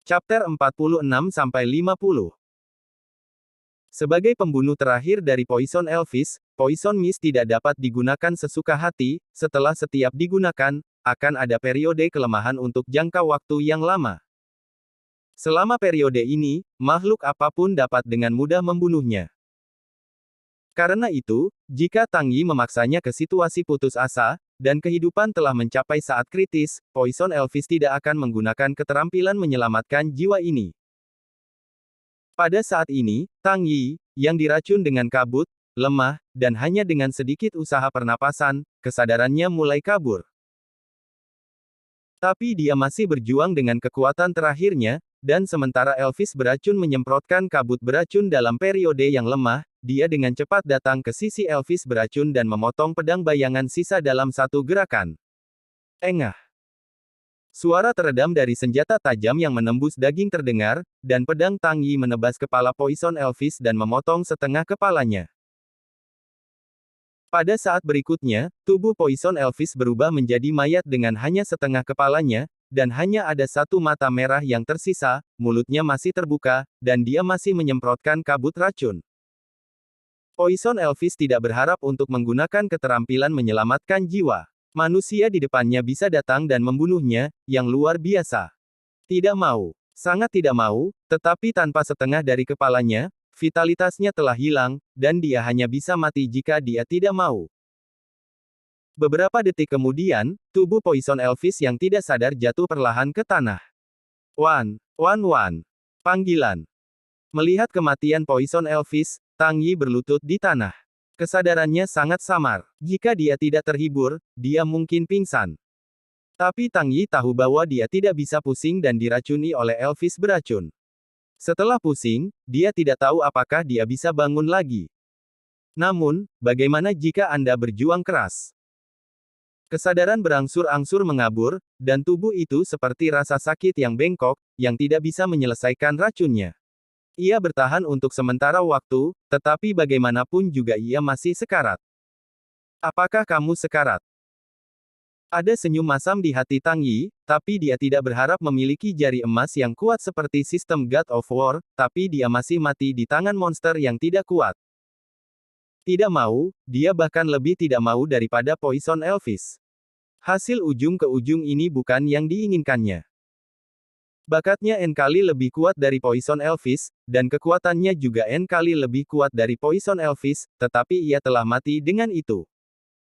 Chapter 46-50. Sebagai pembunuh terakhir dari Poison Elvis, Poison Mist tidak dapat digunakan sesuka hati. Setelah setiap digunakan, akan ada periode kelemahan untuk jangka waktu yang lama. Selama periode ini, makhluk apapun dapat dengan mudah membunuhnya. Karena itu, jika Tang Yi memaksanya ke situasi putus asa, dan kehidupan telah mencapai saat kritis, Poison Elvis tidak akan menggunakan keterampilan menyelamatkan jiwa ini. Pada saat ini, Tang Yi, yang diracun dengan kabut, lemah, dan hanya dengan sedikit usaha pernapasan, kesadarannya mulai kabur. Tapi dia masih berjuang dengan kekuatan terakhirnya, dan sementara Elvis beracun menyemprotkan kabut beracun dalam periode yang lemah, dia dengan cepat datang ke sisi Elvis beracun dan memotong pedang bayangan sisa dalam satu gerakan. Engah. Suara teredam dari senjata tajam yang menembus daging terdengar, dan pedang Tang Yi menebas kepala Poison Elvis dan memotong setengah kepalanya. Pada saat berikutnya, tubuh Poison Elvis berubah menjadi mayat dengan hanya setengah kepalanya, dan hanya ada satu mata merah yang tersisa, mulutnya masih terbuka, dan dia masih menyemprotkan kabut racun. Poison Elvis tidak berharap untuk menggunakan keterampilan menyelamatkan jiwa. Manusia di depannya bisa datang dan membunuhnya, yang luar biasa. Tidak mau. Sangat tidak mau, tetapi tanpa setengah dari kepalanya, vitalitasnya telah hilang, dan dia hanya bisa mati jika dia tidak mau. Beberapa detik kemudian, tubuh Poison Elvis yang tidak sadar jatuh perlahan ke tanah. Wan. Panggilan. Melihat kematian Poison Elvis, Tang Yi berlutut di tanah. Kesadarannya sangat samar. Jika dia tidak terhibur, dia mungkin pingsan. Tapi Tang Yi tahu bahwa dia tidak bisa pusing dan diracuni oleh Elvis beracun. Setelah pusing, dia tidak tahu apakah dia bisa bangun lagi. Namun, bagaimana jika Anda berjuang keras? Kesadaran berangsur-angsur mengabur, dan tubuh itu seperti rasa sakit yang bengkok, yang tidak bisa menyelesaikan racunnya. Ia bertahan untuk sementara waktu, tetapi bagaimanapun juga ia masih sekarat. Apakah kamu sekarat? Ada senyum masam di hati Tang Yi, tapi dia tidak berharap memiliki jari emas yang kuat seperti sistem God of War, tapi dia masih mati di tangan monster yang tidak kuat. Tidak mau, dia bahkan lebih tidak mau daripada Poison Elvis. Hasil ujung ke ujung ini bukan yang diinginkannya. Bakatnya N kali lebih kuat dari Poison Elvis, dan kekuatannya juga N kali lebih kuat dari Poison Elvis, tetapi ia telah mati dengan itu.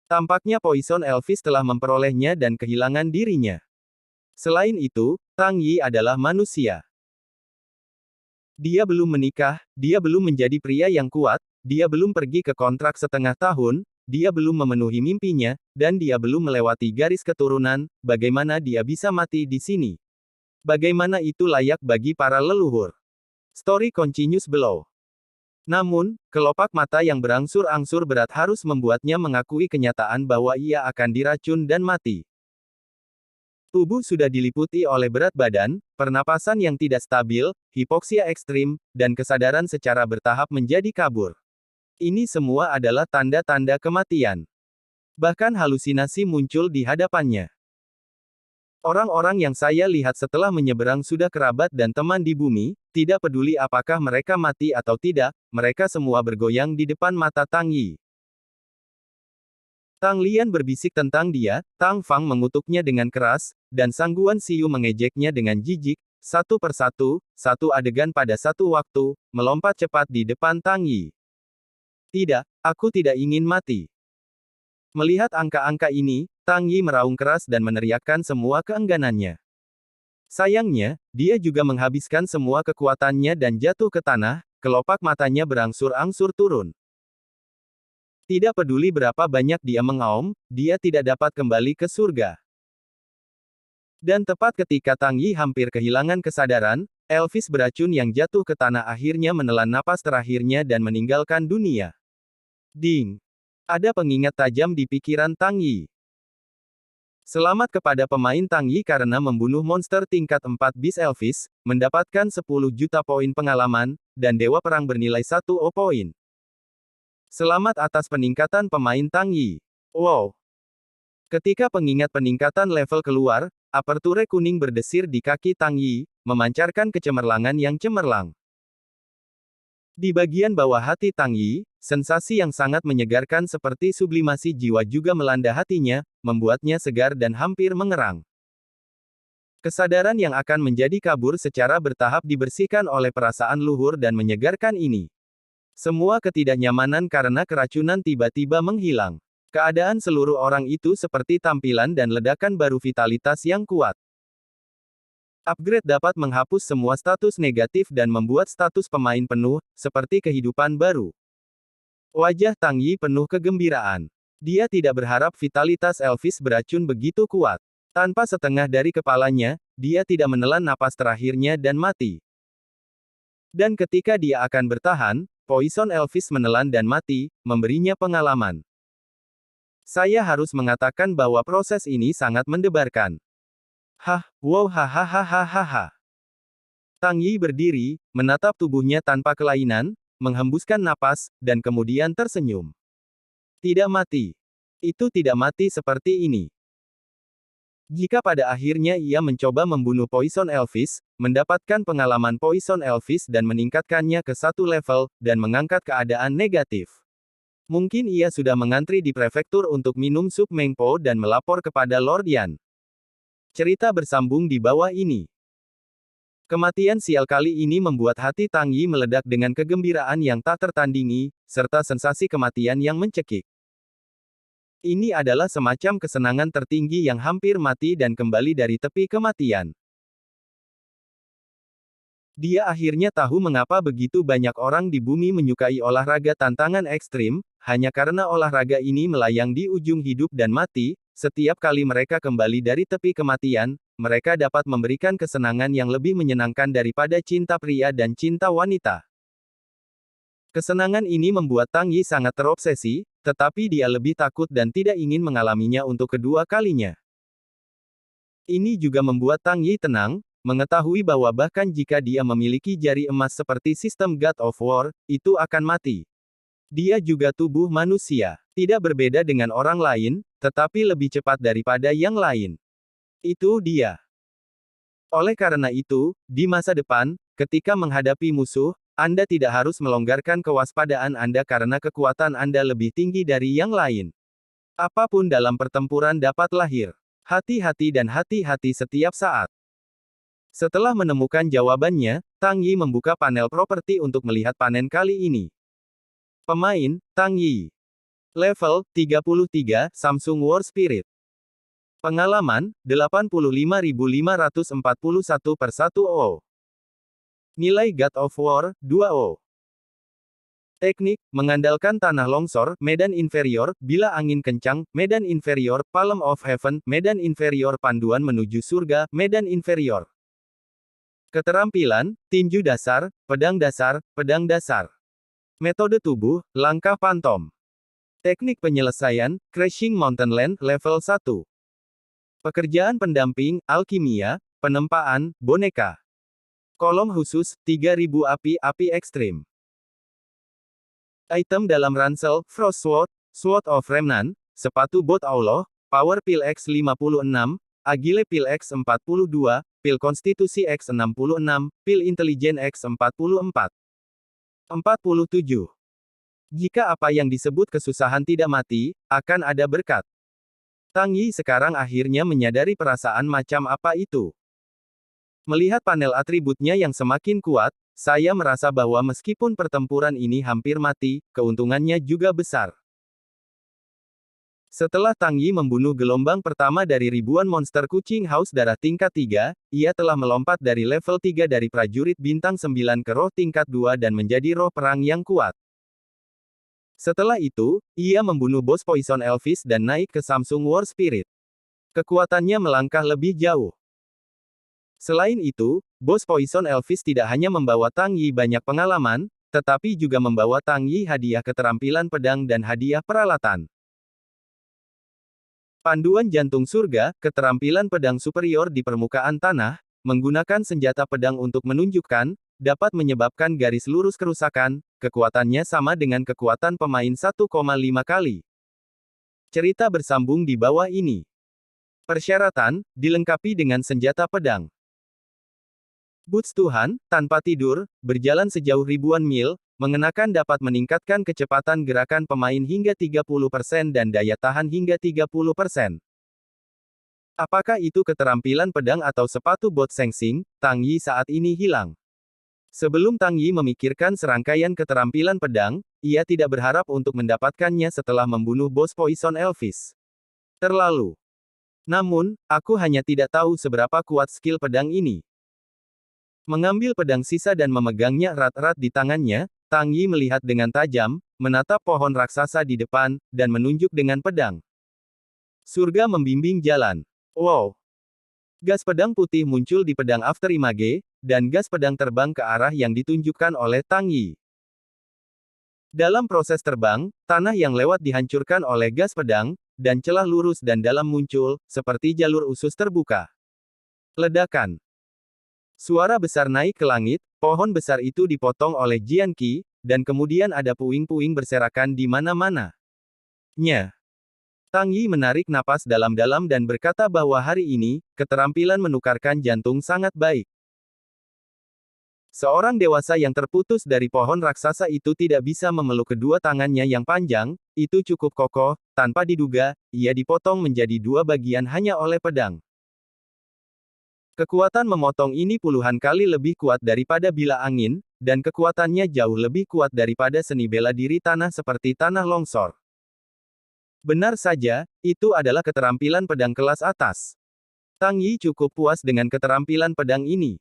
Tampaknya Poison Elvis telah memperolehnya dan kehilangan dirinya. Selain itu, Tang Yi adalah manusia. Dia belum menikah, dia belum menjadi pria yang kuat, dia belum pergi ke kontrak setengah tahun, dia belum memenuhi mimpinya, dan dia belum melewati garis keturunan. Bagaimana dia bisa mati di sini? Bagaimana itu layak bagi para leluhur? Story continues below. Namun, kelopak mata yang berangsur-angsur berat harus membuatnya mengakui kenyataan bahwa ia akan diracun dan mati. Tubuh sudah diliputi oleh berat badan, pernapasan yang tidak stabil, hipoksia ekstrim, dan kesadaran secara bertahap menjadi kabur. Ini semua adalah tanda-tanda kematian. Bahkan halusinasi muncul di hadapannya. Orang-orang yang saya lihat setelah menyeberang sudah kerabat dan teman di bumi, tidak peduli apakah mereka mati atau tidak, mereka semua bergoyang di depan mata Tang Yi. Tang Lian berbisik tentang dia, Tang Fang mengutuknya dengan keras, dan Sang Guan Xiu mengejeknya dengan jijik. Satu persatu, satu adegan pada satu waktu, melompat cepat di depan Tang Yi. Tidak, aku tidak ingin mati. Melihat angka-angka ini, Tang Yi meraung keras dan meneriakkan semua keengganannya. Sayangnya, dia juga menghabiskan semua kekuatannya dan jatuh ke tanah, kelopak matanya berangsur-angsur turun. Tidak peduli berapa banyak dia mengaum, dia tidak dapat kembali ke surga. Dan tepat ketika Tang Yi hampir kehilangan kesadaran, Elvis beracun yang jatuh ke tanah akhirnya menelan napas terakhirnya dan meninggalkan dunia. Ding! Ada pengingat tajam di pikiran Tang Yi. Selamat kepada pemain Tang Yi karena membunuh monster tingkat 4 Beast Elvis, mendapatkan 10 juta poin pengalaman, dan Dewa Perang bernilai 1 poin. Selamat atas peningkatan pemain Tang Yi. Wow! Ketika pengingat peningkatan level keluar, aperture kuning berdesir di kaki Tang Yi, memancarkan kecemerlangan yang cemerlang. Di bagian bawah hati Tang Yi, sensasi yang sangat menyegarkan seperti sublimasi jiwa juga melanda hatinya, membuatnya segar dan hampir mengerang. Kesadaran yang akan menjadi kabur secara bertahap dibersihkan oleh perasaan luhur dan menyegarkan ini. Semua ketidaknyamanan karena keracunan tiba-tiba menghilang. Keadaan seluruh orang itu seperti tampilan dan ledakan baru vitalitas yang kuat. Upgrade dapat menghapus semua status negatif dan membuat status pemain penuh, seperti kehidupan baru. Wajah Tang Yi penuh kegembiraan. Dia tidak berharap vitalitas Elvis beracun begitu kuat. Tanpa setengah dari kepalanya, dia tidak menelan napas terakhirnya dan mati. Dan ketika dia akan bertahan, Poison Elvis menelan dan mati, memberinya pengalaman. Saya harus mengatakan bahwa proses ini sangat mendebarkan. Wow hahaha. Tang Yi berdiri, menatap tubuhnya tanpa kelainan, menghembuskan napas, dan kemudian tersenyum. Tidak mati. Itu tidak mati seperti ini. Jika pada akhirnya ia mencoba membunuh Poison Elvis, mendapatkan pengalaman Poison Elvis dan meningkatkannya ke satu level, dan mengangkat keadaan negatif. Mungkin ia sudah mengantri di prefektur untuk minum sup Mengpo dan melapor kepada Lord Yan. Cerita bersambung di bawah ini. Kematian sial kali ini membuat hati Tang Yi meledak dengan kegembiraan yang tak tertandingi, serta sensasi kematian yang mencekik. Ini adalah semacam kesenangan tertinggi yang hampir mati dan kembali dari tepi kematian. Dia akhirnya tahu mengapa begitu banyak orang di bumi menyukai olahraga tantangan ekstrim, hanya karena olahraga ini melayang di ujung hidup dan mati. Setiap kali mereka kembali dari tepi kematian, mereka dapat memberikan kesenangan yang lebih menyenangkan daripada cinta pria dan cinta wanita. Kesenangan ini membuat Tang Yi sangat terobsesi, tetapi dia lebih takut dan tidak ingin mengalaminya untuk kedua kalinya. Ini juga membuat Tang Yi tenang, mengetahui bahwa bahkan jika dia memiliki jari emas seperti sistem God of War, itu akan mati. Dia juga tubuh manusia, tidak berbeda dengan orang lain, tetapi lebih cepat daripada yang lain. Itu dia. Oleh karena itu, di masa depan, ketika menghadapi musuh, Anda tidak harus melonggarkan kewaspadaan Anda karena kekuatan Anda lebih tinggi dari yang lain. Apapun dalam pertempuran dapat lahir. Hati-hati dan hati-hati setiap saat. Setelah menemukan jawabannya, Tang Yi membuka panel properti untuk melihat panen kali ini. Pemain, Tang Yi. Level, 33, Samsung War Spirit. Pengalaman, 85.541 per 1O. Nilai God of War, 2O. Teknik, mengandalkan tanah longsor, medan inferior, bila angin kencang, medan inferior, Palm of Heaven, medan inferior panduan menuju surga, medan inferior. Keterampilan, tinju dasar, pedang dasar, pedang dasar. Metode tubuh, langkah pantom. Teknik penyelesaian, Crashing Mountain Land, level 1. Pekerjaan pendamping, alkimia, penempaan, boneka. Kolom khusus, 3000 api ekstrim. Item dalam ransel, Frost Sword, Sword of Remnant, sepatu bot Allah, Power Pil X56, Agile Pil X42, Pil Konstitusi X66, Pil Intelijen X44. 47. Jika apa yang disebut kesusahan tidak mati, akan ada berkat. Tang Yi sekarang akhirnya menyadari perasaan macam apa itu. Melihat panel atributnya yang semakin kuat, saya merasa bahwa meskipun pertempuran ini hampir mati, keuntungannya juga besar. Setelah Tang Yi membunuh gelombang pertama dari ribuan monster kucing haus darah tingkat 3, ia telah melompat dari level 3 dari prajurit bintang 9 ke roh tingkat 2 dan menjadi roh perang yang kuat. Setelah itu, ia membunuh bos Poison Elvis dan naik ke Samsung War Spirit. Kekuatannya melangkah lebih jauh. Selain itu, bos Poison Elvis tidak hanya membawa Tang Yi banyak pengalaman, tetapi juga membawa Tang Yi hadiah keterampilan pedang dan hadiah peralatan. Panduan jantung surga, keterampilan pedang superior di permukaan tanah, menggunakan senjata pedang untuk menunjukkan, dapat menyebabkan garis lurus kerusakan, kekuatannya sama dengan kekuatan pemain 1,5 kali. Cerita bersambung di bawah ini. Persyaratan, dilengkapi dengan senjata pedang. Boots Tuhan, tanpa tidur, berjalan sejauh ribuan mil, mengenakan dapat meningkatkan kecepatan gerakan pemain hingga 30% dan daya tahan hingga 30%. Apakah itu keterampilan pedang atau sepatu bot Sengsing, Tang Yi saat ini hilang. Sebelum Tang Yi memikirkan serangkaian keterampilan pedang, ia tidak berharap untuk mendapatkannya setelah membunuh bos Poison Elvis. Terlalu. Namun, aku hanya tidak tahu seberapa kuat skill pedang ini. Mengambil pedang sisa dan memegangnya erat-erat di tangannya, Tang Yi melihat dengan tajam, menatap pohon raksasa di depan, dan menunjuk dengan pedang. Surga membimbing jalan. Wow! Gas pedang putih muncul di pedang Afterimage, dan gas pedang terbang ke arah yang ditunjukkan oleh Tang Yi. Dalam proses terbang, tanah yang lewat dihancurkan oleh gas pedang, dan celah lurus dan dalam muncul, seperti jalur usus terbuka. Ledakan. Suara besar naik ke langit, pohon besar itu dipotong oleh Jian Qi, dan kemudian ada puing-puing berserakan di mana-mana. Nya. Tang Yi menarik napas dalam-dalam dan berkata bahwa hari ini, keterampilan menukarkan jantung sangat baik. Seorang dewasa yang terputus dari pohon raksasa itu tidak bisa memeluk kedua tangannya yang panjang, itu cukup kokoh, tanpa diduga, ia dipotong menjadi dua bagian hanya oleh pedang. Kekuatan memotong ini puluhan kali lebih kuat daripada bila angin, dan kekuatannya jauh lebih kuat daripada seni bela diri tanah seperti tanah longsor. Benar saja, itu adalah keterampilan pedang kelas atas. Tang Yi cukup puas dengan keterampilan pedang ini.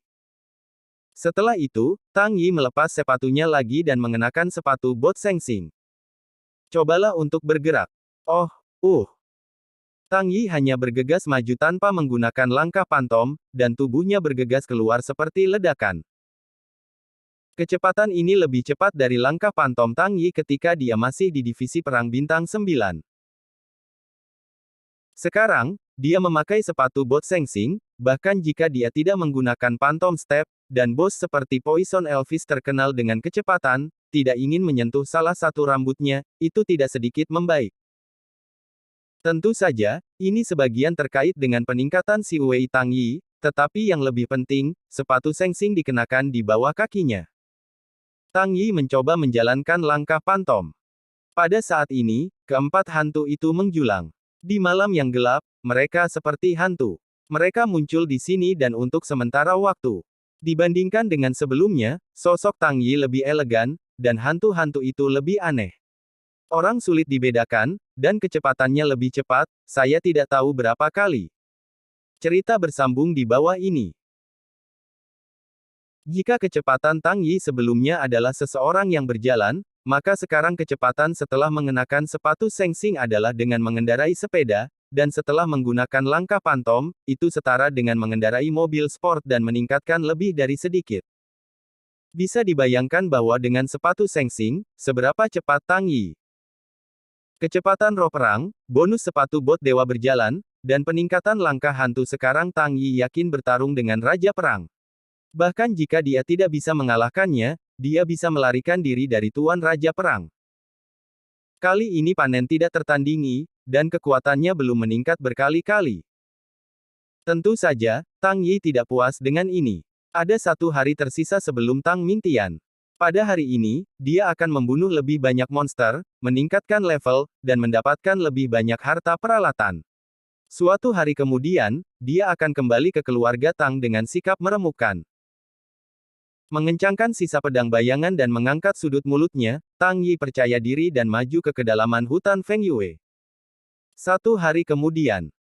Setelah itu, Tang Yi melepas sepatunya lagi dan mengenakan sepatu bot Sengsing. Cobalah untuk bergerak. Oh, Tang Yi hanya bergegas maju tanpa menggunakan langkah pantom, dan tubuhnya bergegas keluar seperti ledakan. Kecepatan ini lebih cepat dari langkah pantom Tang Yi ketika dia masih di divisi perang bintang 9. Sekarang, dia memakai sepatu bot Sengsing, bahkan jika dia tidak menggunakan pantom step, dan bos seperti Poison Elvis terkenal dengan kecepatan, tidak ingin menyentuh salah satu rambutnya, itu tidak sedikit membaik. Tentu saja, ini sebagian terkait dengan peningkatan si Wei Tang Yi, tetapi yang lebih penting, sepatu Sengsing dikenakan di bawah kakinya. Tang Yi mencoba menjalankan langkah pantom. Pada saat ini, keempat hantu itu menjulang. Di malam yang gelap, mereka seperti hantu. Mereka muncul di sini dan untuk sementara waktu. Dibandingkan dengan sebelumnya, sosok Tang Yi lebih elegan, dan hantu-hantu itu lebih aneh. Orang sulit dibedakan, dan kecepatannya lebih cepat, saya tidak tahu berapa kali. Cerita bersambung di bawah ini. Jika kecepatan Tang Yi sebelumnya adalah seseorang yang berjalan, maka sekarang kecepatan setelah mengenakan sepatu Sengsing adalah dengan mengendarai sepeda, dan setelah menggunakan langkah pantom, itu setara dengan mengendarai mobil sport dan meningkatkan lebih dari sedikit. Bisa dibayangkan bahwa dengan sepatu Sengsing, seberapa cepat Tang Yi. Kecepatan roh perang, bonus sepatu bot dewa berjalan, dan peningkatan langkah hantu sekarang Tang Yi yakin bertarung dengan Raja Perang. Bahkan jika dia tidak bisa mengalahkannya, dia bisa melarikan diri dari Tuan Raja Perang. Kali ini panen tidak tertandingi, dan kekuatannya belum meningkat berkali-kali. Tentu saja, Tang Yi tidak puas dengan ini. Ada satu hari tersisa sebelum Tang Mingtian. Pada hari ini, dia akan membunuh lebih banyak monster, meningkatkan level, dan mendapatkan lebih banyak harta peralatan. Suatu hari kemudian, dia akan kembali ke keluarga Tang dengan sikap meremukkan. Mengencangkan sisa pedang bayangan dan mengangkat sudut mulutnya, Tang Yi percaya diri dan maju ke kedalaman hutan Feng Yue. Satu hari kemudian,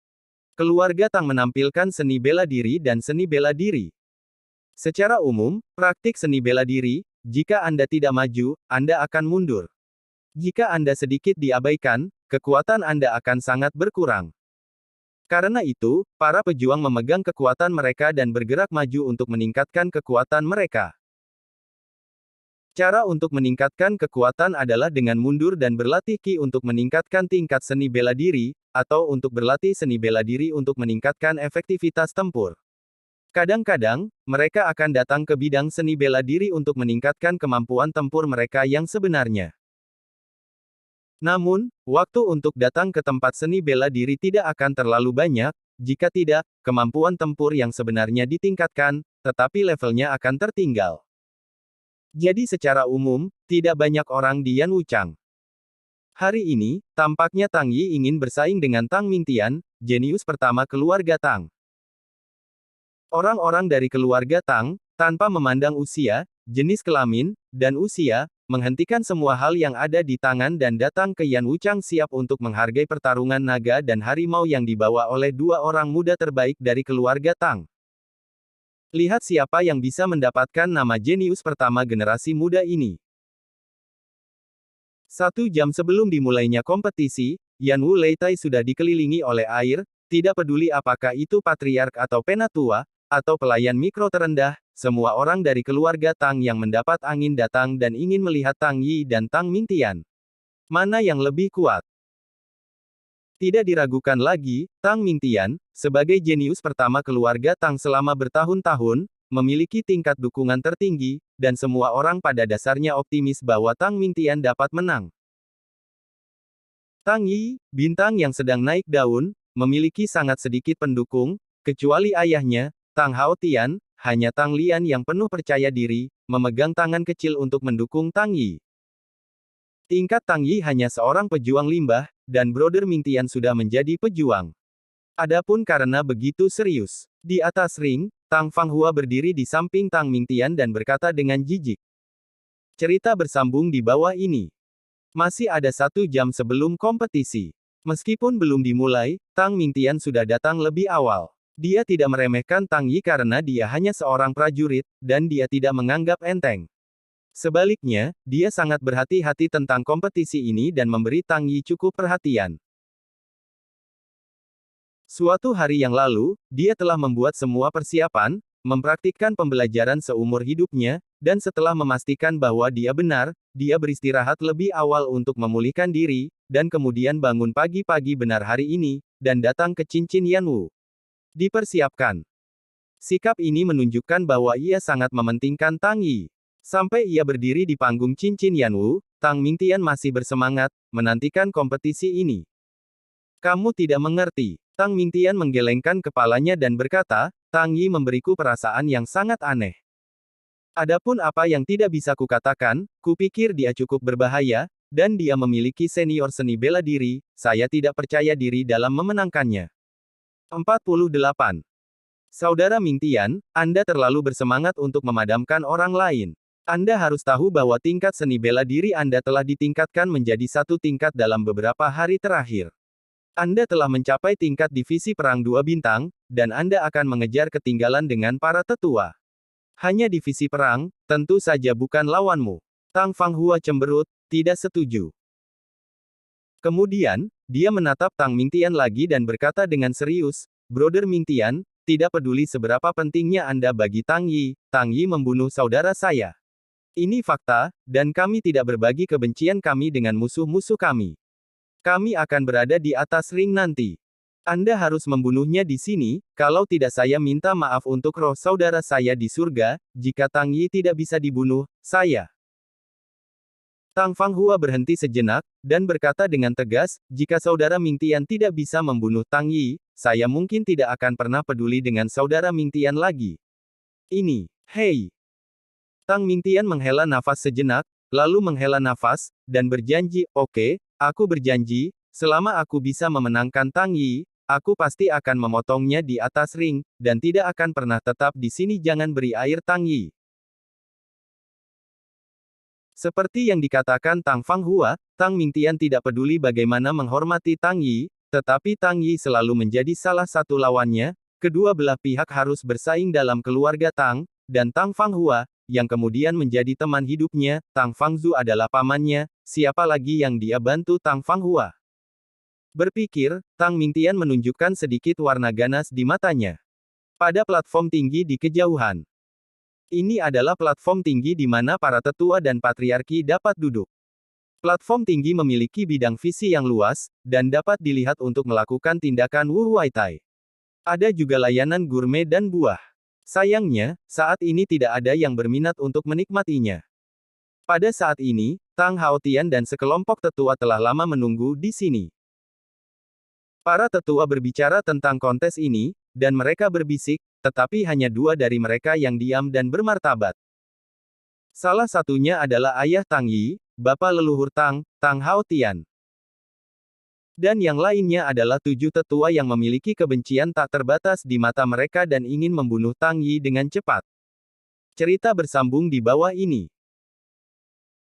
keluarga Tang menampilkan seni bela diri dan seni bela diri. Secara umum, praktik seni bela diri, jika Anda tidak maju, Anda akan mundur. Jika Anda sedikit diabaikan, kekuatan Anda akan sangat berkurang. Karena itu, para pejuang memegang kekuatan mereka dan bergerak maju untuk meningkatkan kekuatan mereka. Cara untuk meningkatkan kekuatan adalah dengan mundur dan berlatih Qi untuk meningkatkan tingkat seni bela diri, atau untuk berlatih seni bela diri untuk meningkatkan efektivitas tempur. Kadang-kadang, mereka akan datang ke bidang seni bela diri untuk meningkatkan kemampuan tempur mereka yang sebenarnya. Namun, waktu untuk datang ke tempat seni bela diri tidak akan terlalu banyak, jika tidak, kemampuan tempur yang sebenarnya ditingkatkan, tetapi levelnya akan tertinggal. Jadi secara umum, tidak banyak orang di Yan Wuchang. Hari ini, tampaknya Tang Yi ingin bersaing dengan Tang Mingtian, jenius pertama keluarga Tang. Orang-orang dari keluarga Tang, tanpa memandang usia, jenis kelamin, dan usia, menghentikan semua hal yang ada di tangan dan datang ke Yan Wuchang siap untuk menghargai pertarungan naga dan harimau yang dibawa oleh dua orang muda terbaik dari keluarga Tang. Lihat siapa yang bisa mendapatkan nama jenius pertama generasi muda ini. 1 jam sebelum dimulainya kompetisi, Yan Wu Leitai sudah dikelilingi oleh air, tidak peduli apakah itu patriark atau penatua, atau pelayan mikro terendah, semua orang dari keluarga Tang yang mendapat angin datang dan ingin melihat Tang Yi dan Tang Mingtian. Mana yang lebih kuat? Tidak diragukan lagi, Tang Mingtian, sebagai jenius pertama keluarga Tang selama bertahun-tahun, memiliki tingkat dukungan tertinggi, dan semua orang pada dasarnya optimis bahwa Tang Mingtian dapat menang. Tang Yi, bintang yang sedang naik daun, memiliki sangat sedikit pendukung, kecuali ayahnya, Tang Haotian, hanya Tang Lian yang penuh percaya diri, memegang tangan kecil untuk mendukung Tang Yi. Tingkat Tang Yi hanya seorang pejuang limbah, dan Brother Mingtian sudah menjadi pejuang. Adapun karena begitu serius, di atas ring, Tang Fanghua berdiri di samping Tang Mingtian dan berkata dengan jijik. Cerita bersambung di bawah ini. Masih ada 1 jam sebelum kompetisi. Meskipun belum dimulai, Tang Mingtian sudah datang lebih awal. Dia tidak meremehkan Tang Yi karena dia hanya seorang prajurit, dan dia tidak menganggap enteng. Sebaliknya, dia sangat berhati-hati tentang kompetisi ini dan memberi Tang Yi cukup perhatian. Suatu hari yang lalu, dia telah membuat semua persiapan, mempraktikkan pembelajaran seumur hidupnya, dan setelah memastikan bahwa dia benar, dia beristirahat lebih awal untuk memulihkan diri, dan kemudian bangun pagi-pagi benar hari ini, dan datang ke cincin Yan Wu. Dipersiapkan. Sikap ini menunjukkan bahwa ia sangat mementingkan Tang Yi. Sampai ia berdiri di panggung cincin Yan Wu, Tang Mingtian masih bersemangat, menantikan kompetisi ini. Kamu tidak mengerti. Tang Mingtian menggelengkan kepalanya dan berkata, Tang Yi memberiku perasaan yang sangat aneh. Adapun apa yang tidak bisa kukatakan, kupikir dia cukup berbahaya, dan dia memiliki senior seni bela diri, saya tidak percaya diri dalam memenangkannya. 48. Saudara Mingtian, Anda terlalu bersemangat untuk memadamkan orang lain. Anda harus tahu bahwa tingkat seni bela diri Anda telah ditingkatkan menjadi 1 tingkat dalam beberapa hari terakhir. Anda telah mencapai tingkat divisi perang 2 bintang, dan Anda akan mengejar ketinggalan dengan para tetua. Hanya divisi perang, tentu saja bukan lawanmu. Tang Fanghua cemberut, tidak setuju. Kemudian, dia menatap Tang Mingtian lagi dan berkata dengan serius, Brother Mingtian, tidak peduli seberapa pentingnya Anda bagi Tang Yi membunuh saudara saya. Ini fakta, dan kami tidak berbagi kebencian kami dengan musuh-musuh kami. Kami akan berada di atas ring nanti. Anda harus membunuhnya di sini, kalau tidak saya minta maaf untuk roh saudara saya di surga, jika Tang Yi tidak bisa dibunuh, saya. Tang Fanghua berhenti sejenak, dan berkata dengan tegas, jika saudara Mingtian tidak bisa membunuh Tang Yi, saya mungkin tidak akan pernah peduli dengan saudara Mingtian lagi. Hei. Tang Mingtian menghela nafas sejenak, lalu menghela nafas, dan berjanji, oke, aku berjanji, selama aku bisa memenangkan Tang Yi, aku pasti akan memotongnya di atas ring, dan tidak akan pernah tetap di sini. Jangan beri air Tang Yi. Seperti yang dikatakan Tang Fanghua, Tang Mingtian tidak peduli bagaimana menghormati Tang Yi, tetapi Tang Yi selalu menjadi salah satu lawannya, kedua belah pihak harus bersaing dalam keluarga Tang, dan Tang Fanghua, yang kemudian menjadi teman hidupnya, Tang Fangzu adalah pamannya, siapa lagi yang dia bantu Tang Fanghua. Berpikir, Tang Mingtian menunjukkan sedikit warna ganas di matanya. Pada platform tinggi di kejauhan. Ini adalah platform tinggi di mana para tetua dan patriarki dapat duduk. Platform tinggi memiliki bidang visi yang luas, dan dapat dilihat untuk melakukan tindakan Wu Huai Tai. Ada juga layanan gourmet dan buah. Sayangnya, saat ini tidak ada yang berminat untuk menikmatinya. Pada saat ini, Tang Haotian dan sekelompok tetua telah lama menunggu di sini. Para tetua berbicara tentang kontes ini, dan mereka berbisik, tetapi hanya dua dari mereka yang diam dan bermartabat. Salah satunya adalah ayah Tang Yi, bapa leluhur Tang, Tang Hao Tian. Dan yang lainnya adalah 7 tetua yang memiliki kebencian tak terbatas di mata mereka dan ingin membunuh Tang Yi dengan cepat. Cerita bersambung di bawah ini.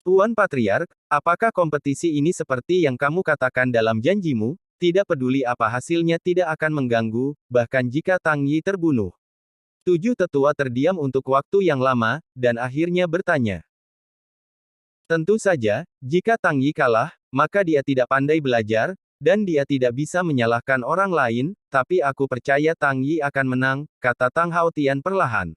Tuan Patriark, apakah kompetisi ini seperti yang kamu katakan dalam janjimu? Tidak peduli apa hasilnya tidak akan mengganggu, bahkan jika Tang Yi terbunuh. 7 tetua terdiam untuk waktu yang lama, dan akhirnya bertanya. Tentu saja, jika Tang Yi kalah, maka dia tidak pandai belajar, dan dia tidak bisa menyalahkan orang lain, tapi aku percaya Tang Yi akan menang, kata Tang Hao Tian perlahan.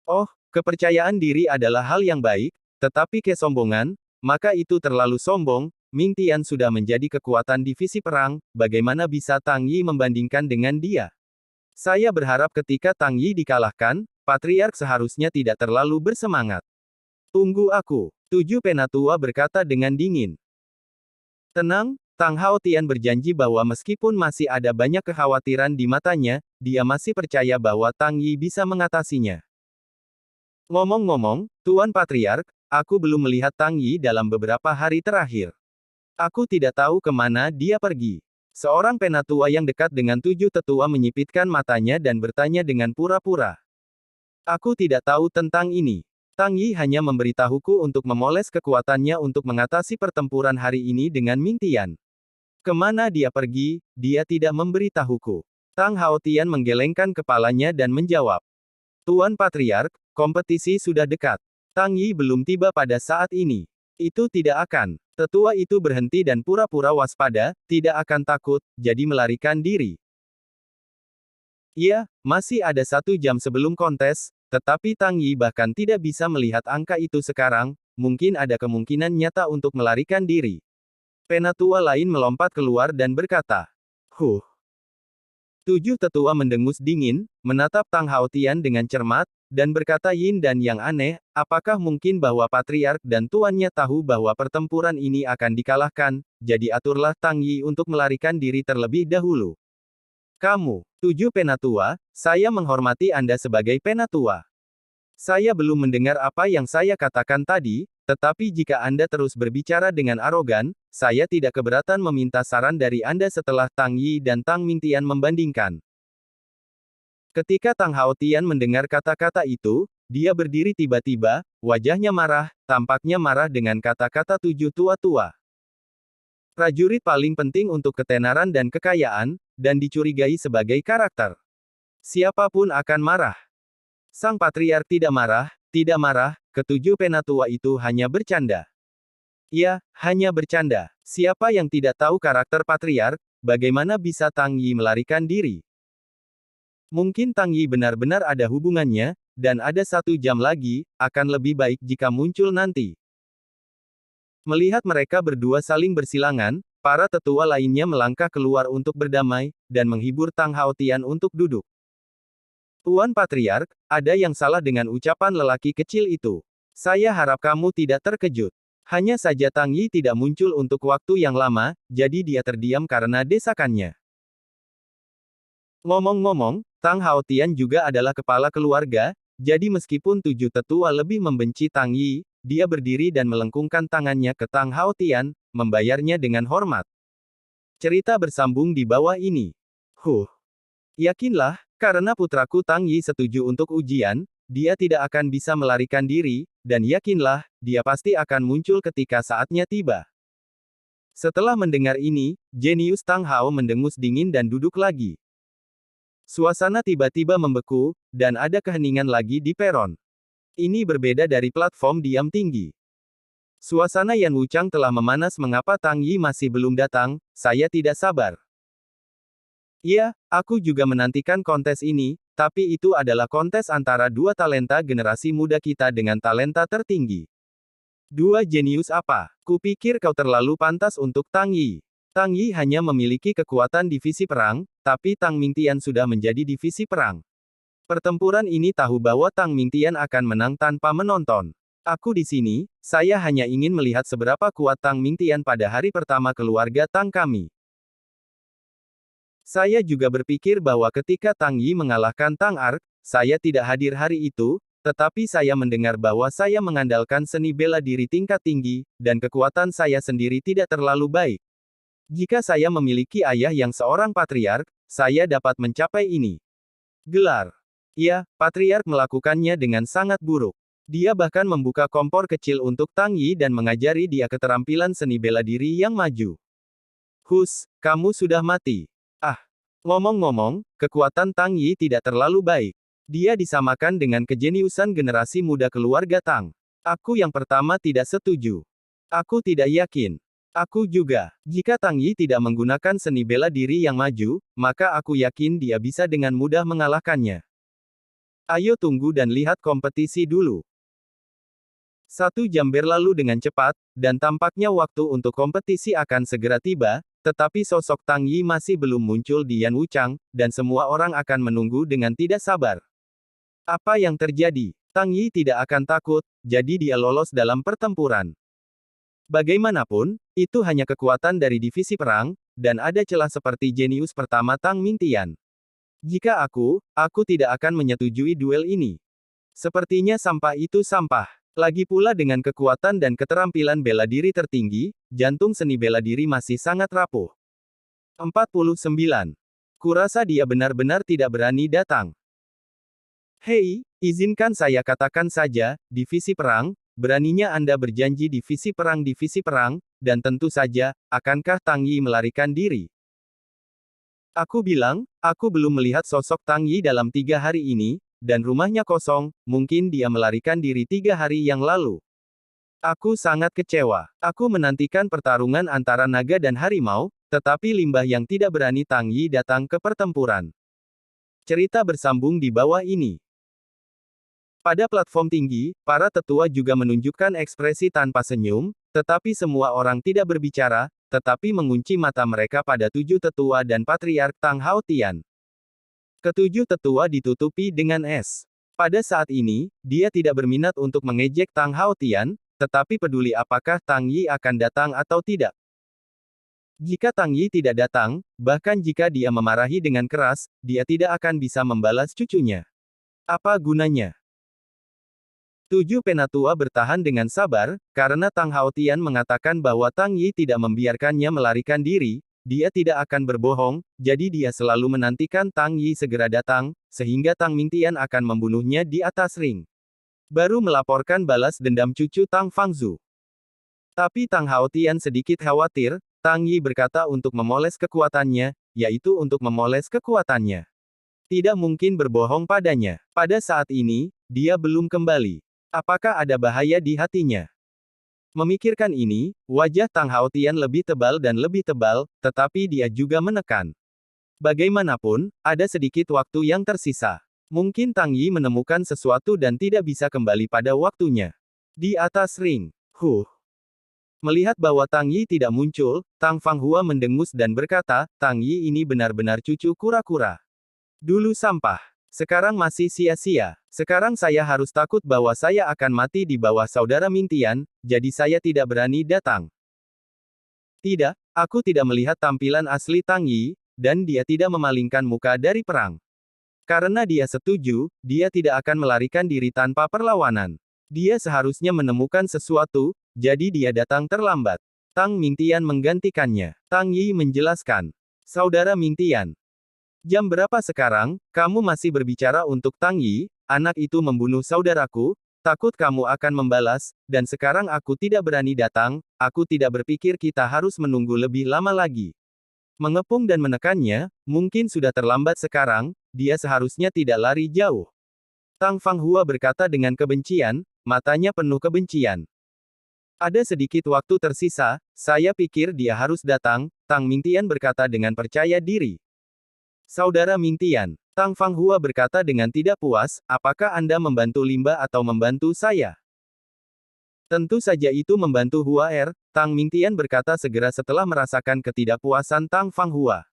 Oh, kepercayaan diri adalah hal yang baik, tetapi kesombongan, maka itu terlalu sombong. Ming Tian sudah menjadi kekuatan divisi perang, bagaimana bisa Tang Yi membandingkan dengan dia? Saya berharap ketika Tang Yi dikalahkan, Patriark seharusnya tidak terlalu bersemangat. Tunggu aku. 7 penatua berkata dengan dingin. Tenang, Tang Hao Tian berjanji bahwa meskipun masih ada banyak kekhawatiran di matanya, dia masih percaya bahwa Tang Yi bisa mengatasinya. Ngomong-ngomong, Tuan Patriark, aku belum melihat Tang Yi dalam beberapa hari terakhir. Aku tidak tahu kemana dia pergi. Seorang penatua yang dekat dengan 7 tetua menyipitkan matanya dan bertanya dengan pura-pura. Aku tidak tahu tentang ini. Tang Yi hanya memberitahuku untuk memoles kekuatannya untuk mengatasi pertempuran hari ini dengan Ming Tian. Kemana dia pergi, dia tidak memberitahuku. Tang Hao Tian menggelengkan kepalanya dan menjawab. Tuan Patriark, kompetisi sudah dekat. Tang Yi belum tiba pada saat ini. Itu tidak akan. Tetua itu berhenti dan pura-pura waspada, tidak akan takut, jadi melarikan diri. Iya, masih ada 1 jam sebelum kontes, tetapi Tang Yi bahkan tidak bisa melihat angka itu sekarang, mungkin ada kemungkinan nyata untuk melarikan diri. Penatua lain melompat keluar dan berkata, 7 tetua mendengus dingin, menatap Tang Hao Tian dengan cermat, dan berkata Yin dan yang aneh, apakah mungkin bahwa Patriark dan tuannya tahu bahwa pertempuran ini akan dikalahkan, jadi aturlah Tang Yi untuk melarikan diri terlebih dahulu. Kamu, 7 penatua, saya menghormati Anda sebagai penatua. Saya belum mendengar apa yang saya katakan tadi, tetapi jika Anda terus berbicara dengan arogan, saya tidak keberatan meminta saran dari Anda setelah Tang Yi dan Tang Mingtian membandingkan. Ketika Tang Hao Tian mendengar kata-kata itu, dia berdiri tiba-tiba, wajahnya marah, tampaknya marah dengan kata-kata 7 tua-tua. Prajurit paling penting untuk ketenaran dan kekayaan, dan dicurigai sebagai karakter. Siapapun akan marah. Sang Patriark tidak marah, ke-7 penatua itu hanya bercanda. Ya, hanya bercanda. Siapa yang tidak tahu karakter Patriark, bagaimana bisa Tang Yi melarikan diri? Mungkin Tang Yi benar-benar ada hubungannya, dan ada 1 jam lagi, akan lebih baik jika muncul nanti. Melihat mereka berdua saling bersilangan, para tetua lainnya melangkah keluar untuk berdamai, dan menghibur Tang Hao Tian untuk duduk. Tuan Patriark, ada yang salah dengan ucapan lelaki kecil itu. Saya harap kamu tidak terkejut. Hanya saja Tang Yi tidak muncul untuk waktu yang lama, jadi dia terdiam karena desakannya. Ngomong-ngomong, Tang Hao Tian juga adalah kepala keluarga, jadi meskipun 7 tetua lebih membenci Tang Yi, dia berdiri dan melengkungkan tangannya ke Tang Hao Tian, membayarnya dengan hormat. Cerita bersambung di bawah ini. Yakinlah, karena putraku Tang Yi setuju untuk ujian, dia tidak akan bisa melarikan diri, dan yakinlah, dia pasti akan muncul ketika saatnya tiba. Setelah mendengar ini, jenius Tang Hao mendengus dingin dan duduk lagi. Suasana tiba-tiba membeku, dan ada keheningan lagi di peron. Ini berbeda dari platform diam tinggi. Suasana Yan Wuchang telah memanas. Mengapa Tang Yi masih belum datang? Saya tidak sabar. Iya, aku juga menantikan kontes ini, tapi itu adalah kontes antara 2 talenta generasi muda kita dengan talenta tertinggi. 2 jenius apa? Kupikir kau terlalu pantas untuk Tang Yi. Tang Yi hanya memiliki kekuatan divisi perang, tapi Tang Mingtian sudah menjadi divisi perang. Pertempuran ini tahu bahwa Tang Mingtian akan menang tanpa menonton. Aku di sini, saya hanya ingin melihat seberapa kuat Tang Mingtian pada hari pertama keluarga Tang kami. Saya juga berpikir bahwa ketika Tang Yi mengalahkan Tang Ark, saya tidak hadir hari itu, tetapi saya mendengar bahwa saya mengandalkan seni bela diri tingkat tinggi, dan kekuatan saya sendiri tidak terlalu baik. Jika saya memiliki ayah yang seorang patriark, saya dapat mencapai ini. Gelar. Ya, patriark melakukannya dengan sangat buruk. Dia bahkan membuka kompor kecil untuk Tang Yi dan mengajari dia keterampilan seni bela diri yang maju. Hus, kamu sudah mati. Ah, ngomong-ngomong, kekuatan Tang Yi tidak terlalu baik. Dia disamakan dengan kejeniusan generasi muda keluarga Tang. Aku yang pertama tidak setuju. Aku tidak yakin. Aku juga. Jika Tang Yi tidak menggunakan seni bela diri yang maju, maka aku yakin dia bisa dengan mudah mengalahkannya. Ayo tunggu dan lihat kompetisi dulu. 1 jam berlalu dengan cepat, dan tampaknya waktu untuk kompetisi akan segera tiba, tetapi sosok Tang Yi masih belum muncul di Yan Wuchang, dan semua orang akan menunggu dengan tidak sabar. Apa yang terjadi? Tang Yi tidak akan takut, jadi dia lolos dalam pertempuran. Bagaimanapun, itu hanya kekuatan dari divisi perang, dan ada celah seperti jenius pertama Tang Mingtian. Jika aku tidak akan menyetujui duel ini. Sepertinya sampah itu sampah. Lagi pula dengan kekuatan dan keterampilan bela diri tertinggi, jantung seni bela diri masih sangat rapuh. 49. Kurasa dia benar-benar tidak berani datang. Hei, izinkan saya katakan saja, divisi perang, beraninya Anda berjanji divisi perang, dan tentu saja, akankah Tang Yi melarikan diri? Aku bilang, aku belum melihat sosok Tang Yi dalam 3 hari ini, dan rumahnya kosong, mungkin dia melarikan diri 3 hari yang lalu. Aku sangat kecewa. Aku menantikan pertarungan antara naga dan harimau, tetapi limbah yang tidak berani Tang Yi datang ke pertempuran. Cerita bersambung di bawah ini. Pada platform tinggi, para tetua juga menunjukkan ekspresi tanpa senyum, tetapi semua orang tidak berbicara, tetapi mengunci mata mereka pada 7 tetua dan patriark Tang Hao Tian. Ketujuh tetua ditutupi dengan es. Pada saat ini, dia tidak berminat untuk mengejek Tang Hao Tian, tetapi peduli apakah Tang Yi akan datang atau tidak. Jika Tang Yi tidak datang, bahkan jika dia memarahi dengan keras, dia tidak akan bisa membalas cucunya. Apa gunanya? 7 penatua bertahan dengan sabar, karena Tang Hao Tian mengatakan bahwa Tang Yi tidak membiarkannya melarikan diri. Dia tidak akan berbohong, jadi dia selalu menantikan Tang Yi segera datang, sehingga Tang Mingtian akan membunuhnya di atas ring. Baru melaporkan balas dendam cucu Tang Fangzu. Tapi Tang Hao Tian sedikit khawatir, Tang Yi berkata untuk memoles kekuatannya, yaitu untuk memoles kekuatannya. Tidak mungkin berbohong padanya. Pada saat ini, dia belum kembali. Apakah ada bahaya di hatinya? Memikirkan ini, wajah Tang Hao Tian lebih tebal dan lebih tebal, tetapi dia juga menekan. Bagaimanapun, ada sedikit waktu yang tersisa. Mungkin Tang Yi menemukan sesuatu dan tidak bisa kembali pada waktunya. Di atas ring. Melihat bahwa Tang Yi tidak muncul, Tang Fanghua mendengus dan berkata, Tang Yi ini benar-benar cucu kura-kura. Dulu sampah. Sekarang masih sia-sia. Sekarang saya harus takut bahwa saya akan mati di bawah saudara Mingtian, jadi saya tidak berani datang. Tidak, aku tidak melihat tampilan asli Tang Yi, dan dia tidak memalingkan muka dari perang. Karena dia setuju, dia tidak akan melarikan diri tanpa perlawanan. Dia seharusnya menemukan sesuatu, jadi dia datang terlambat. Tang Mingtian menggantikannya. Tang Yi menjelaskan. Saudara Mingtian. Jam berapa sekarang? Kamu masih berbicara untuk Tang Yi, anak itu membunuh saudaraku, takut kamu akan membalas, dan sekarang aku tidak berani datang, aku tidak berpikir kita harus menunggu lebih lama lagi. Mengepung dan menekannya, mungkin sudah terlambat sekarang, dia seharusnya tidak lari jauh. Tang Fanghua berkata dengan kebencian, matanya penuh kebencian. Ada sedikit waktu tersisa, saya pikir dia harus datang, Tang Mingtian berkata dengan percaya diri. Saudara Mingtian, Tang Fanghua berkata dengan tidak puas, apakah Anda membantu Limba atau membantu saya? Tentu saja itu membantu Hua Er, Tang Mingtian berkata segera setelah merasakan ketidakpuasan Tang Fanghua.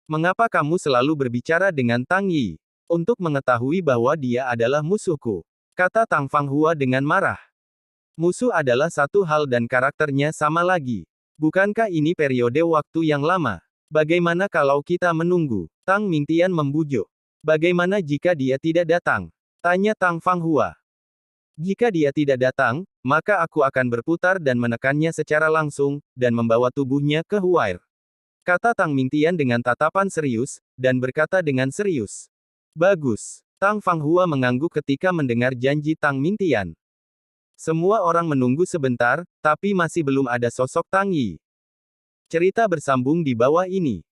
Mengapa kamu selalu berbicara dengan Tang Yi? Untuk mengetahui bahwa dia adalah musuhku, kata Tang Fanghua dengan marah. Musuh adalah satu hal dan karakternya sama lagi. Bukankah ini periode waktu yang lama? Bagaimana kalau kita menunggu? Tang Mingtian membujuk. Bagaimana jika dia tidak datang? Tanya Tang Fanghua. Jika dia tidak datang, maka aku akan berputar dan menekannya secara langsung, dan membawa tubuhnya ke Huair. Kata Tang Mingtian dengan tatapan serius, dan berkata dengan serius. Bagus. Tang Fanghua mengangguk ketika mendengar janji Tang Mingtian. Semua orang menunggu sebentar, tapi masih belum ada sosok Tang Yi. Cerita bersambung di bawah ini.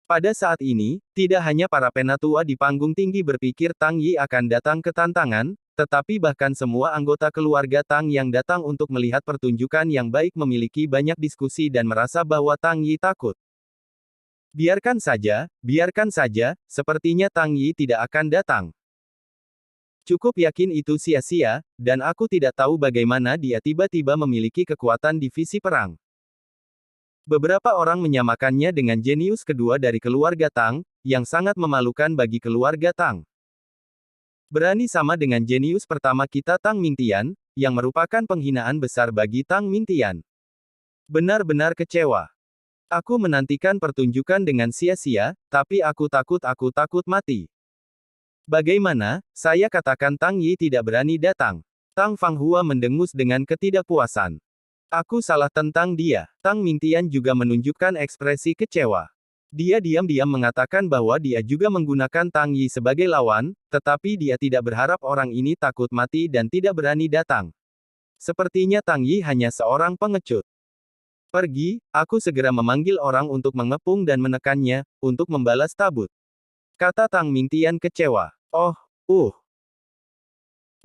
Pada saat ini, tidak hanya para penatua di panggung tinggi berpikir Tang Yi akan datang ke tantangan, tetapi bahkan semua anggota keluarga Tang yang datang untuk melihat pertunjukan yang baik memiliki banyak diskusi dan merasa bahwa Tang Yi takut. Biarkan saja, sepertinya Tang Yi tidak akan datang. Cukup yakin itu sia-sia, dan aku tidak tahu bagaimana dia tiba-tiba memiliki kekuatan divisi perang. Beberapa orang menyamakannya dengan jenius kedua dari keluarga Tang, yang sangat memalukan bagi keluarga Tang. Berani sama dengan jenius pertama kita Tang Mingtian, yang merupakan penghinaan besar bagi Tang Mingtian. Benar-benar kecewa. Aku menantikan pertunjukan dengan sia-sia, tapi aku takut mati. Bagaimana, saya katakan Tang Yi tidak berani datang. Tang Fanghua mendengus dengan ketidakpuasan. Aku salah tentang dia. Tang Mingtian juga menunjukkan ekspresi kecewa. Dia diam-diam mengatakan bahwa dia juga menggunakan Tang Yi sebagai lawan, tetapi dia tidak berharap orang ini takut mati dan tidak berani datang. Sepertinya Tang Yi hanya seorang pengecut. Pergi, aku segera memanggil orang untuk mengepung dan menekannya, untuk membalas tabut. Kata Tang Mingtian kecewa.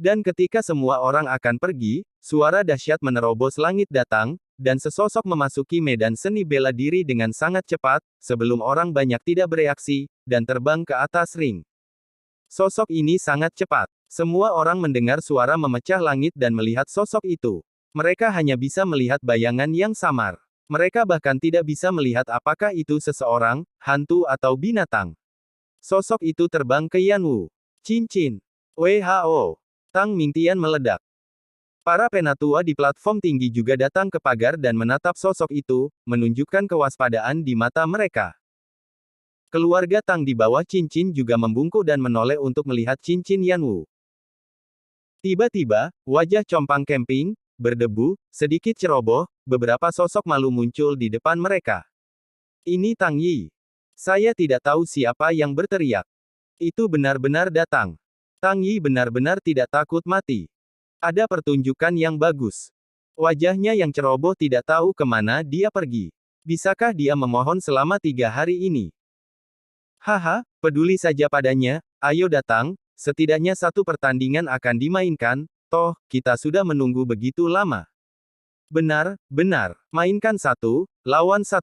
Dan ketika semua orang akan pergi, suara dahsyat menerobos langit datang, dan sesosok memasuki medan seni bela diri dengan sangat cepat, sebelum orang banyak tidak bereaksi, dan terbang ke atas ring. Sosok ini sangat cepat. Semua orang mendengar suara memecah langit dan melihat sosok itu. Mereka hanya bisa melihat bayangan yang samar. Mereka bahkan tidak bisa melihat apakah itu seseorang, hantu atau binatang. Sosok itu terbang ke Yanwu. Cincin. WHO. Tang Mingtian meledak. Para penatua di platform tinggi juga datang ke pagar dan menatap sosok itu, menunjukkan kewaspadaan di mata mereka. Keluarga Tang di bawah cincin juga membungkuk dan menoleh untuk melihat cincin Yanwu. Tiba-tiba, wajah compang camping, berdebu, sedikit ceroboh, beberapa sosok malu muncul di depan mereka. Ini Tang Yi. Saya tidak tahu siapa yang berteriak. Itu benar-benar datang. Tang Yi benar-benar tidak takut mati. Ada pertunjukan yang bagus. Wajahnya yang ceroboh tidak tahu kemana dia pergi. Bisakah dia memohon selama 3 hari ini? Haha, peduli saja padanya, ayo datang, setidaknya satu pertandingan akan dimainkan, toh, kita sudah menunggu begitu lama. Benar, mainkan 1 lawan 1.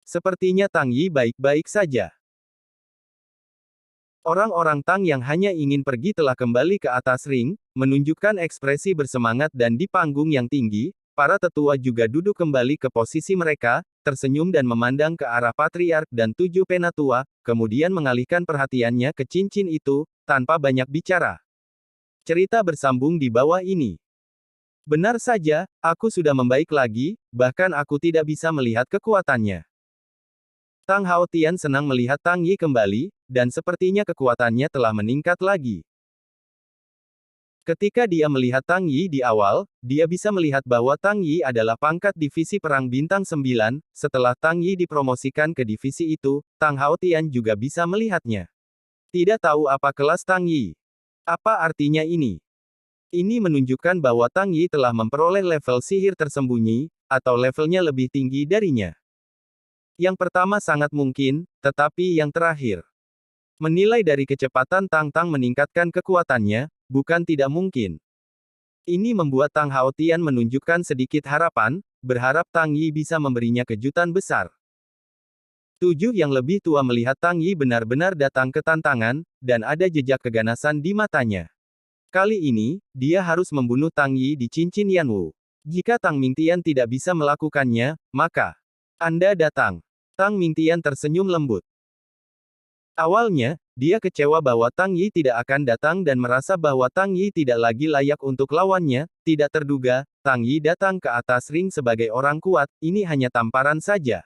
Sepertinya Tang Yi baik-baik saja. Orang-orang Tang yang hanya ingin pergi telah kembali ke atas ring, menunjukkan ekspresi bersemangat dan di panggung yang tinggi, para tetua juga duduk kembali ke posisi mereka, tersenyum dan memandang ke arah patriark dan 7 penatua, kemudian mengalihkan perhatiannya ke cincin itu, tanpa banyak bicara. Cerita bersambung di bawah ini. Benar saja, aku sudah membaik lagi, bahkan aku tidak bisa melihat kekuatannya. Tang Haotian senang melihat Tang Yi kembali, dan sepertinya kekuatannya telah meningkat lagi. Ketika dia melihat Tang Yi di awal, dia bisa melihat bahwa Tang Yi adalah pangkat divisi perang bintang 9, setelah Tang Yi dipromosikan ke divisi itu, Tang Haotian juga bisa melihatnya. Tidak tahu apa kelas Tang Yi. Apa artinya ini? Ini menunjukkan bahwa Tang Yi telah memperoleh level sihir tersembunyi, atau levelnya lebih tinggi darinya. Yang pertama sangat mungkin, tetapi yang terakhir. Menilai dari kecepatan Tang Tang meningkatkan kekuatannya, bukan tidak mungkin. Ini membuat Tang Haotian menunjukkan sedikit harapan, berharap Tang Yi bisa memberinya kejutan besar. 7 yang lebih tua melihat Tang Yi benar-benar datang ke tantangan, dan ada jejak keganasan di matanya. Kali ini, dia harus membunuh Tang Yi di cincin Yanwu. Jika Tang Mingtian tidak bisa melakukannya, maka Anda datang. Tang Mingtian tersenyum lembut. Awalnya, dia kecewa bahwa Tang Yi tidak akan datang dan merasa bahwa Tang Yi tidak lagi layak untuk lawannya. Tidak terduga, Tang Yi datang ke atas ring sebagai orang kuat, ini hanya tamparan saja.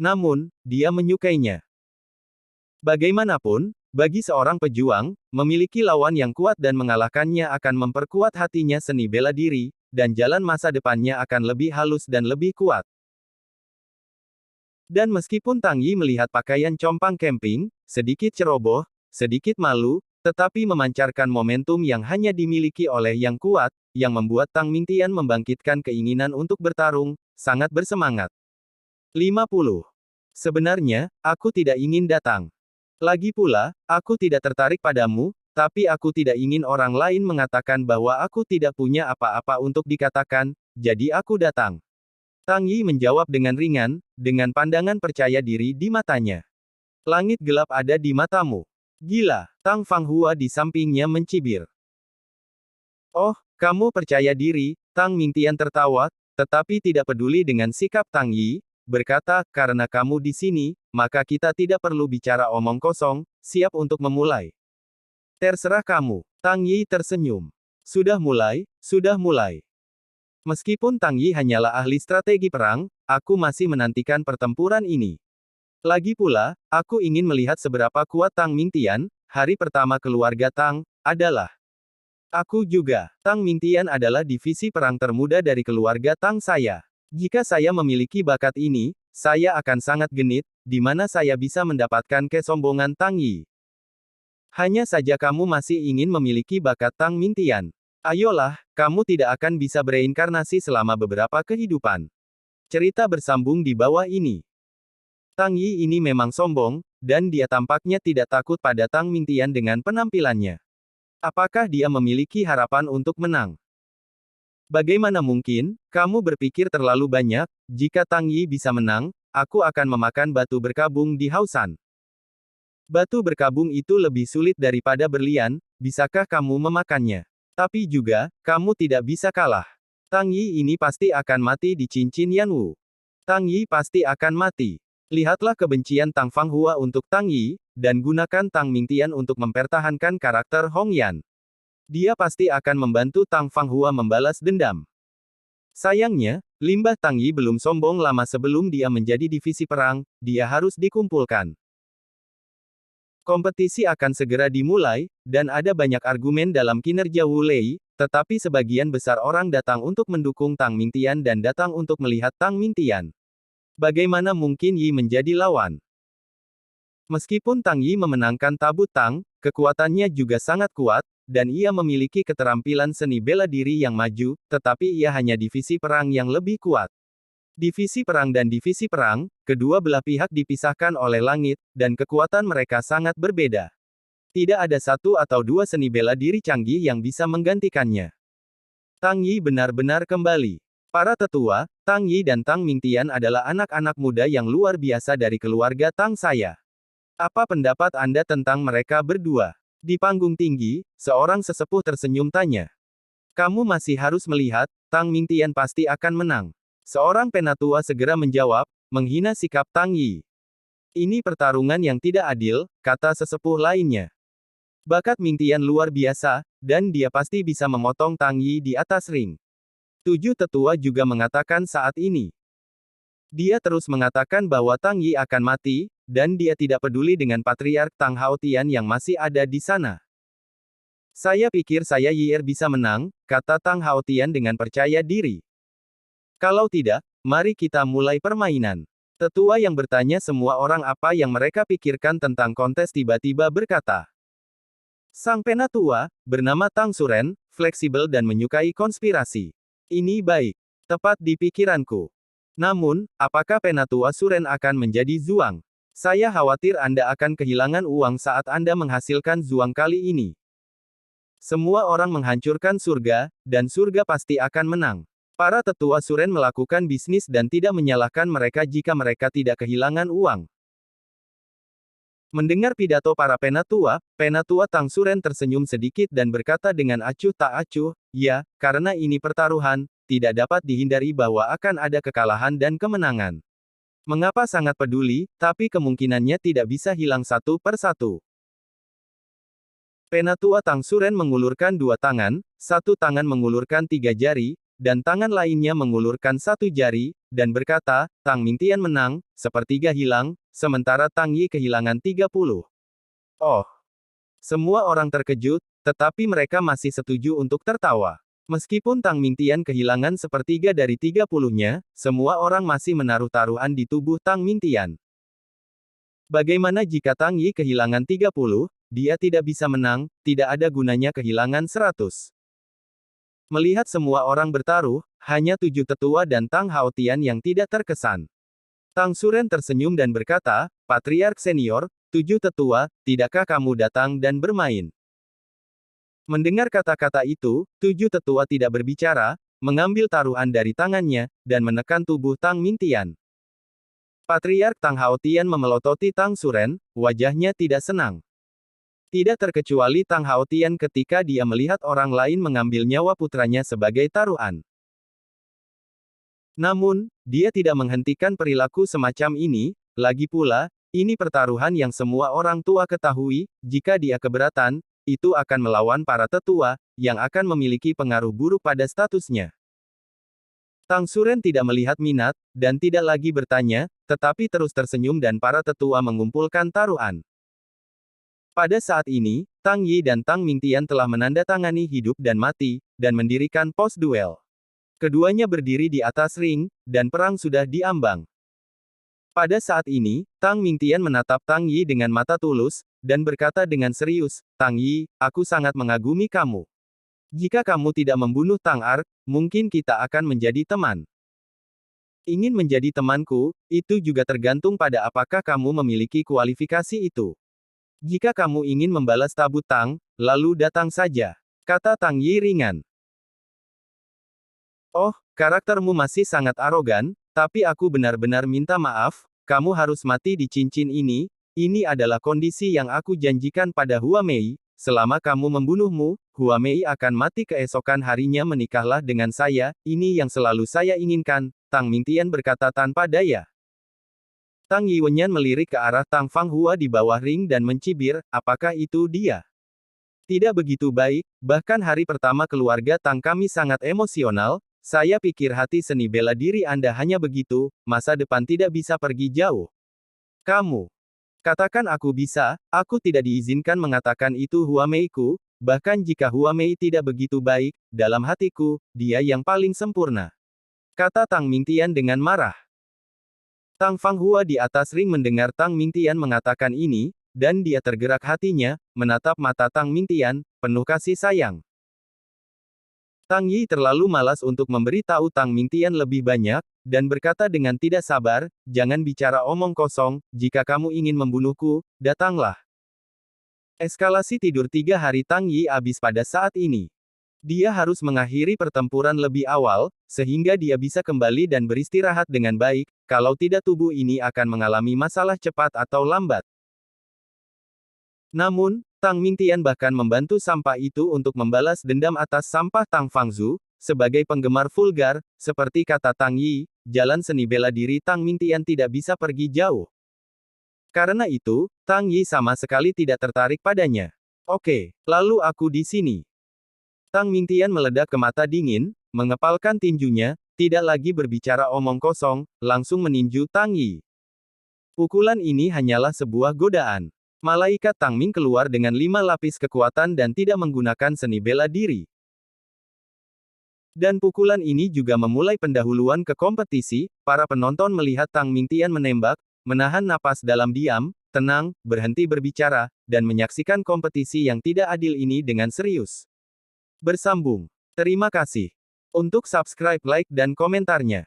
Namun, dia menyukainya. Bagaimanapun, bagi seorang pejuang, memiliki lawan yang kuat dan mengalahkannya akan memperkuat hatinya seni bela diri, dan jalan masa depannya akan lebih halus dan lebih kuat. Dan meskipun Tang Yi melihat pakaian compang camping, sedikit ceroboh, sedikit malu, tetapi memancarkan momentum yang hanya dimiliki oleh yang kuat, yang membuat Tang Mingtian membangkitkan keinginan untuk bertarung, sangat bersemangat. 50. Sebenarnya, aku tidak ingin datang. Lagi pula, aku tidak tertarik padamu, tapi aku tidak ingin orang lain mengatakan bahwa aku tidak punya apa-apa untuk dikatakan, jadi aku datang. Tang Yi menjawab dengan ringan, dengan pandangan percaya diri di matanya. Langit gelap ada di matamu. Gila, Tang Fanghua di sampingnya mencibir. Oh, kamu percaya diri, Tang Mingtian tertawa, tetapi tidak peduli dengan sikap Tang Yi, berkata, karena kamu di sini, maka kita tidak perlu bicara omong kosong, siap untuk memulai. Terserah kamu. Tang Yi tersenyum. Sudah mulai, sudah mulai. Meskipun Tang Yi hanyalah ahli strategi perang, aku masih menantikan pertempuran ini. Lagi pula, aku ingin melihat seberapa kuat Tang Mingtian, hari pertama keluarga Tang, adalah. Aku juga. Tang Mingtian adalah divisi perang termuda dari keluarga Tang saya. Jika saya memiliki bakat ini, saya akan sangat genit, di mana saya bisa mendapatkan kesombongan Tang Yi. Hanya saja kamu masih ingin memiliki bakat Tang Mingtian. Ayolah, kamu tidak akan bisa bereinkarnasi selama beberapa kehidupan. Cerita bersambung di bawah ini. Tang Yi ini memang sombong, dan dia tampaknya tidak takut pada Tang Mingtian dengan penampilannya. Apakah dia memiliki harapan untuk menang? Bagaimana mungkin, kamu berpikir terlalu banyak, jika Tang Yi bisa menang, aku akan memakan batu berkabung di Hausan. Batu berkabung itu lebih sulit daripada berlian, bisakah kamu memakannya? Tapi juga, kamu tidak bisa kalah. Tang Yi ini pasti akan mati di cincin Yanwu. Tang Yi pasti akan mati. Lihatlah kebencian Tang Fanghua untuk Tang Yi, dan gunakan Tang Mingtian untuk mempertahankan karakter Hong Yan. Dia pasti akan membantu Tang Fanghua membalas dendam. Sayangnya, limbah Tang Yi belum sombong lama sebelum dia menjadi divisi perang, dia harus dikumpulkan. Kompetisi akan segera dimulai, dan ada banyak argumen dalam kinerja Wu Lei, tetapi sebagian besar orang datang untuk mendukung Tang Mingtian dan datang untuk melihat Tang Mingtian. Bagaimana mungkin Yi menjadi lawan? Meskipun Tang Yi memenangkan tabut Tang, kekuatannya juga sangat kuat, dan ia memiliki keterampilan seni bela diri yang maju, tetapi ia hanya divisi perang yang lebih kuat. Divisi perang dan divisi perang, kedua belah pihak dipisahkan oleh langit, dan kekuatan mereka sangat berbeda. Tidak ada satu atau dua seni bela diri canggih yang bisa menggantikannya. Tang Yi benar-benar kembali. Para tetua, Tang Yi dan Tang Mingtian adalah anak-anak muda yang luar biasa dari keluarga Tang saya. Apa pendapat Anda tentang mereka berdua? Di panggung tinggi, seorang sesepuh tersenyum tanya. Kamu masih harus melihat, Tang Mingtian pasti akan menang. Seorang penatua segera menjawab, menghina sikap Tang Yi. Ini pertarungan yang tidak adil, kata sesepuh lainnya. Bakat Mingtian luar biasa, dan dia pasti bisa memotong Tang Yi di atas ring. 7 tetua juga mengatakan saat ini. Dia terus mengatakan bahwa Tang Yi akan mati, dan dia tidak peduli dengan Patriark Tang Haotian yang masih ada di sana. Saya pikir saya Yi'er bisa menang, kata Tang Haotian dengan percaya diri. Kalau tidak, mari kita mulai permainan. Tetua yang bertanya semua orang apa yang mereka pikirkan tentang kontes tiba-tiba berkata. Sang penatua, bernama Tang Suren, fleksibel dan menyukai konspirasi. Ini baik. Tepat di pikiranku. Namun, apakah penatua Suren akan menjadi Zuang? Saya khawatir Anda akan kehilangan uang saat Anda menghasilkan Zuang kali ini. Semua orang menghancurkan surga, dan surga pasti akan menang. Para tetua Suren melakukan bisnis dan tidak menyalahkan mereka jika mereka tidak kehilangan uang. Mendengar pidato para penatua Tang Suren tersenyum sedikit dan berkata dengan acuh tak acuh, ya, karena ini pertaruhan, tidak dapat dihindari bahwa akan ada kekalahan dan kemenangan. Mengapa sangat peduli, tapi kemungkinannya tidak bisa hilang satu per satu. Penatua Tang Suren mengulurkan dua tangan, satu tangan mengulurkan 3 jari, dan tangan lainnya mengulurkan satu jari, dan berkata, Tang Mingtian menang, sepertiga hilang, sementara Tang Yi kehilangan 30. Oh! Semua orang terkejut, tetapi mereka masih setuju untuk tertawa. Meskipun Tang Mingtian kehilangan sepertiga dari 30-nya, semua orang masih menaruh taruhan di tubuh Tang Mingtian. Bagaimana jika Tang Yi kehilangan 30, dia tidak bisa menang, tidak ada gunanya kehilangan 100. Melihat semua orang bertaruh, hanya 7 tetua dan Tang Haotian yang tidak terkesan. Tang Suren tersenyum dan berkata, Patriark Senior, 7 tetua, tidakkah kamu datang dan bermain? Mendengar kata-kata itu, 7 tetua tidak berbicara, mengambil taruhan dari tangannya, dan menekan tubuh Tang Mingtian. Patriark Tang Haotian memelototi Tang Suren, wajahnya tidak senang. Tidak terkecuali Tang Haotian ketika dia melihat orang lain mengambil nyawa putranya sebagai taruhan. Namun, dia tidak menghentikan perilaku semacam ini, lagi pula, ini pertaruhan yang semua orang tua ketahui, jika dia keberatan, itu akan melawan para tetua, yang akan memiliki pengaruh buruk pada statusnya. Tang Suren tidak melihat minat, dan tidak lagi bertanya, tetapi terus tersenyum dan para tetua mengumpulkan taruhan. Pada saat ini, Tang Yi dan Tang Mingtian telah menandatangani hidup dan mati, dan mendirikan pos duel. Keduanya berdiri di atas ring, dan perang sudah diambang. Pada saat ini, Tang Mingtian menatap Tang Yi dengan mata tulus, dan berkata dengan serius, Tang Yi, aku sangat mengagumi kamu. Jika kamu tidak membunuh Tang Ark, mungkin kita akan menjadi teman. Ingin menjadi temanku, itu juga tergantung pada apakah kamu memiliki kualifikasi itu. Jika kamu ingin membalas tabut Tang, lalu datang saja, kata Tang Yi ringan. Oh, karaktermu masih sangat arogan, tapi aku benar-benar minta maaf, kamu harus mati di cincin ini adalah kondisi yang aku janjikan pada Hua Mei, selama kamu membunuhmu, Hua Mei akan mati keesokan harinya menikahlah dengan saya, ini yang selalu saya inginkan, Tang Mingtian berkata tanpa daya. Tang Yiwenyan melirik ke arah Tang Fanghua di bawah ring dan mencibir, apakah itu dia? Tidak begitu baik, bahkan hari pertama keluarga Tang kami sangat emosional, saya pikir hati seni bela diri Anda hanya begitu, masa depan tidak bisa pergi jauh. Kamu. Katakan aku bisa, aku tidak diizinkan mengatakan itu Hua Mei-ku, bahkan jika Hua Mei tidak begitu baik, dalam hatiku, dia yang paling sempurna. Kata Tang Mingtian dengan marah. Tang Fanghua di atas ring mendengar Tang Mingtian mengatakan ini, dan dia tergerak hatinya, menatap mata Tang Mingtian, penuh kasih sayang. Tang Yi terlalu malas untuk memberitahu Tang Mingtian lebih banyak, dan berkata dengan tidak sabar, jangan bicara omong kosong, jika kamu ingin membunuhku, datanglah. Eskalasi tidur 3 hari Tang Yi habis pada saat ini. Dia harus mengakhiri pertempuran lebih awal, sehingga dia bisa kembali dan beristirahat dengan baik, kalau tidak tubuh ini akan mengalami masalah cepat atau lambat. Namun, Tang Mingtian bahkan membantu sampah itu untuk membalas dendam atas sampah Tang Fangzu, sebagai penggemar vulgar, seperti kata Tang Yi, jalan seni bela diri Tang Mingtian tidak bisa pergi jauh. Karena itu, Tang Yi sama sekali tidak tertarik padanya. Oke, lalu aku di sini. Tang Mingtian meledak ke mata dingin, mengepalkan tinjunya, tidak lagi berbicara omong kosong, langsung meninju Tang Yi. Pukulan ini hanyalah sebuah godaan. Malaikat Tang Ming keluar dengan 5 lapis kekuatan dan tidak menggunakan seni bela diri. Dan pukulan ini juga memulai pendahuluan ke kompetisi, para penonton melihat Tang Mingtian menembak, menahan napas dalam diam, tenang, berhenti berbicara, dan menyaksikan kompetisi yang tidak adil ini dengan serius. Bersambung. Terima kasih untuk subscribe, like, dan komentarnya.